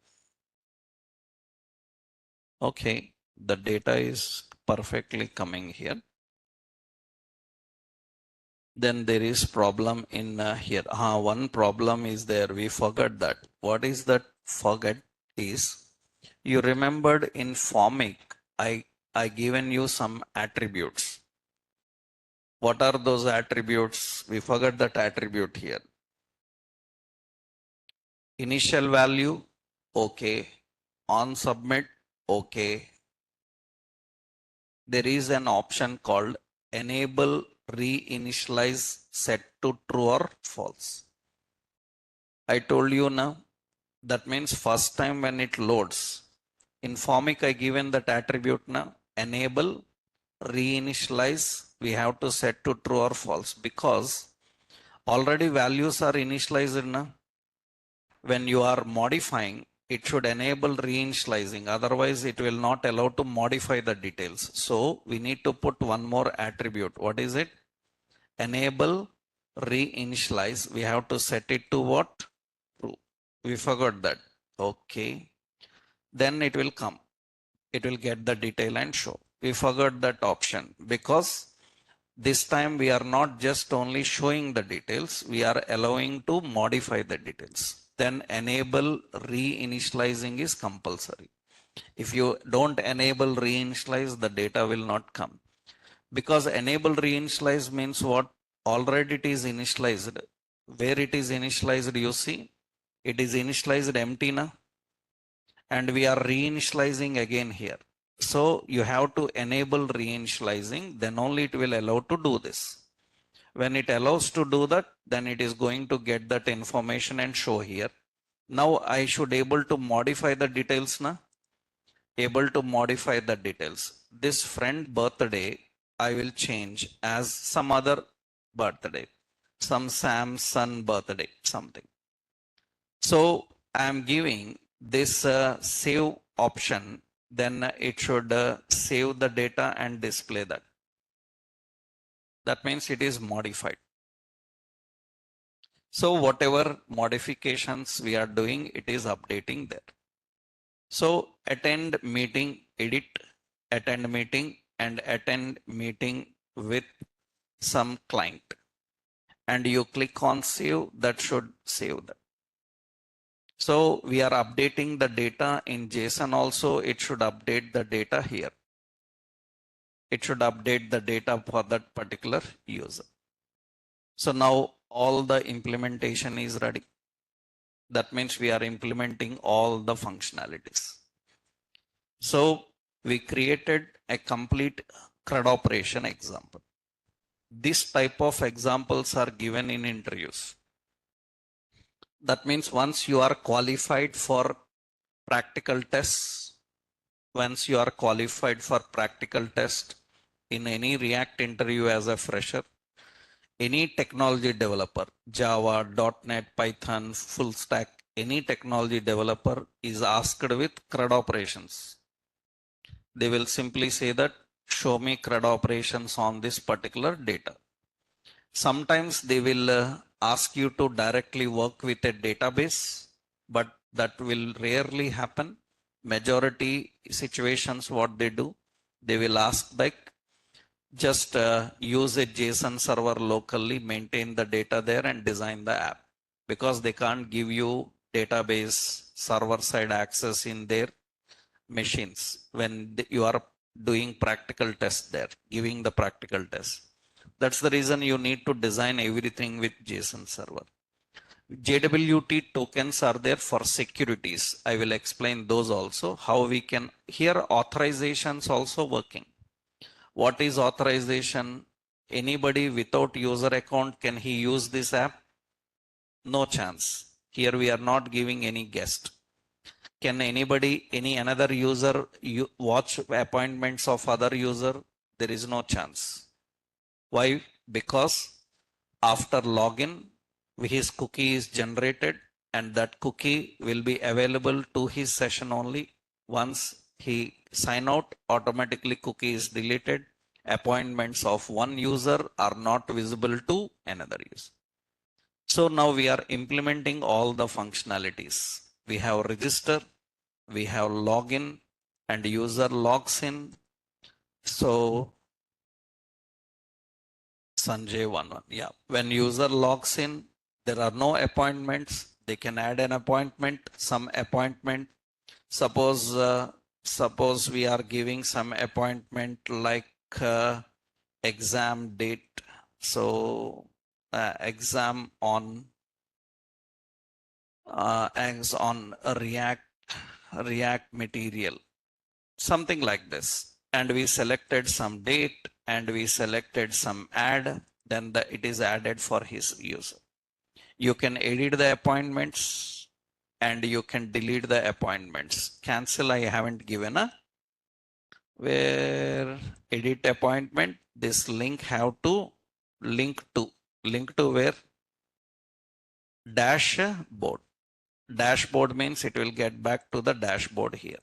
Okay, the data is perfectly coming here. Then there is problem in here. One problem is there. We forgot that. What is that forget is, you remembered in formic, I given you some attributes. What are those attributes? We forgot that attribute here. Initial value, okay. On submit, okay. There is an option called enable reinitialize set to true or false. I told you now, that means first time when it loads, in formic I given that attribute now, enable reinitialize, we have to set to true or false because already values are initialized now. When you are modifying, it should enable reinitializing, otherwise it will not allow to modify the details. So we need to put one more attribute. What is it? Enable reinitialize, we have to set it to what? True. We forgot that. Okay. Then it will come. It will get the detail and show. We forgot that option because this time we are not just only showing the details, we are allowing to modify the details. Then enable reinitializing is compulsory. If you don't enable reinitialize, the data will not come. Because enable reinitialize means what? Already it is initialized. Where it is initialized, you see, it is initialized empty now, and we are reinitializing again here. So you have to enable reinitializing, then only it will allow to do this. When it allows to do that, then it is going to get that information and show here. Now I should able to modify the details now. Able to modify the details. This friend birthday, I will change as some other birthday, some Sam's son birthday, something. So I am giving this save option, then it should save the data and display that. That means it is modified. So whatever modifications we are doing, it is updating there. So attend meeting, edit, attend meeting, and attend meeting with some client. And you click on save, that should save that. So we are updating the data in JSON also. It should update the data here. It should update the data for that particular user. So now all the implementation is ready. That means we are implementing all the functionalities. So we created a complete CRUD operation example. This type of examples are given in interviews. That means once you are qualified for practical tests, once you are qualified for practical test in any React interview as a fresher, any technology developer, Java, .NET, Python, full stack, any technology developer is asked with CRUD operations. They will simply say that, show me CRUD operations on this particular data. Sometimes they will ask you to directly work with a database, but that will rarely happen. Majority situations, what they do, they will ask like, just use a JSON server locally, maintain the data there and design the app, because they can't give you database server side access in their machines when you are doing practical test there, giving the practical test. That's the reason you need to design everything with JSON server. JWT tokens are there for securities. I will explain those also, how we can, here authorizations also working. What is authorization? Anybody without user account, can he use this app? No chance. Here we are not giving any guest. Can anybody, any another user watch appointments of other user? There is no chance. Why? Because after login, his cookie is generated and that cookie will be available to his session only. Once he sign out, automatically cookie is deleted. Appointments of one user are not visible to another user. So now we are implementing all the functionalities. We have register, we have login, and user logs in. So Sanjay 11. Yeah. When user logs in, there are no appointments. They can add an appointment, some appointment. Suppose we are giving some appointment like exam date. So exam on a React material, something like this. And we selected some date and we selected some ad, then it is added for his user. You can edit the appointments and you can delete the appointments. Cancel, I haven't given a, where edit appointment, this link have to link to where? Dashboard. Dashboard means it will get back to the dashboard here.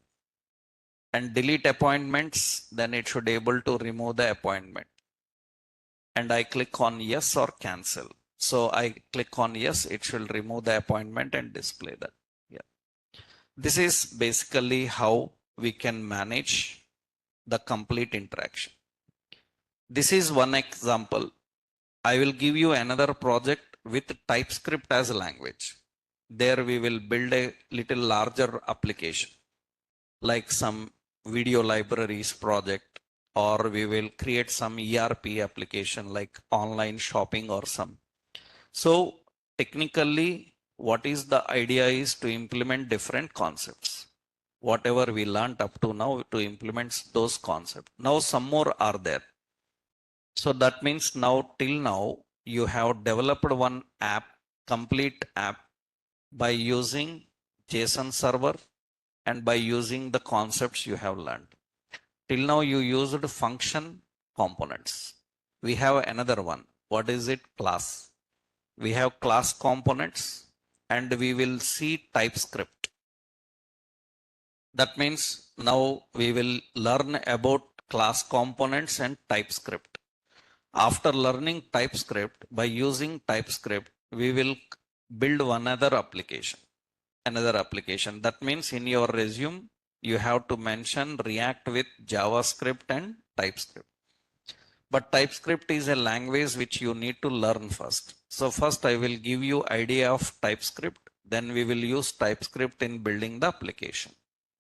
And delete appointments, then it should able to remove the appointment. And I click on yes or cancel. So I click on yes, it will remove the appointment and display that. Yeah. This is basically how we can manage the complete interaction. This is one example. I will give you another project with TypeScript as a language. There we will build a little larger application, like some video libraries project, or we will create some ERP application like online shopping or some. So technically, what is the idea is to implement different concepts. Whatever we learned up to now to implement those concepts. Now some more are there. So that means now till now you have developed one app, complete app by using JSON server and by using the concepts you have learned. Till now you used function components. We have another one. What is it? Class. We have class components and we will see TypeScript. That means now we will learn about class components and TypeScript. After learning TypeScript, by using TypeScript, we will build another application. That means in your resume, you have to mention React with JavaScript and TypeScript. But TypeScript is a language which you need to learn first. So first I will give you idea of TypeScript. Then we will use TypeScript in building the application,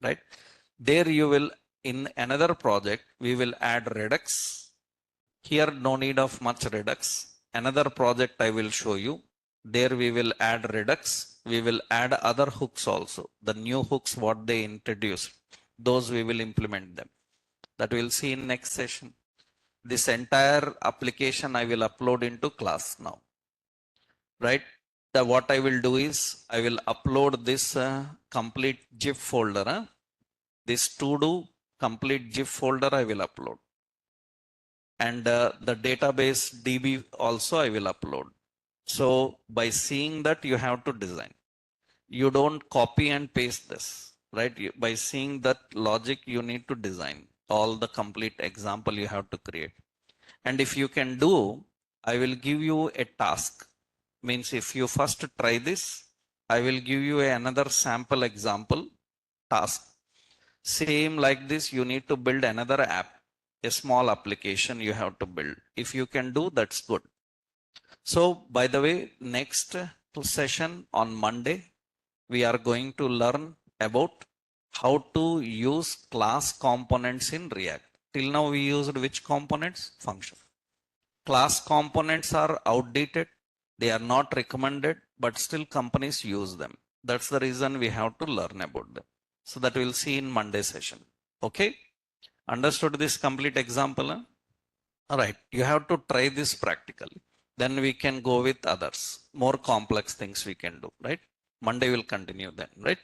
right? There you will, in another project, we will add Redux. Here no need of much Redux. Another project I will show you. There we will add Redux. We will add other hooks also. The new hooks what they introduced. Those we will implement them. That we'll see in next session. This entire application I will upload into class now, right? What I will do is I will upload this complete zip folder. This to do complete zip folder I will upload. And the database DB also I will upload. So by seeing that you have to design. You don't copy and paste this, right? By seeing that logic, you need to design all the complete example you have to create. And if you can do, I will give you a task. Means if you first try this, I will give you another sample example task. Same like this, you need to build another app, a small application you have to build. If you can do, that's good. So by the way, next session on Monday, we are going to learn about how to use class components in React. Till now we used which components? Function. Class components are outdated. They are not recommended, but still companies use them. That's the reason we have to learn about them. So that we'll see in Monday session. Okay? Understood this complete example? Huh? All right. You have to try this practically. Then we can go with others. More complex things we can do, right? Monday will continue then, right?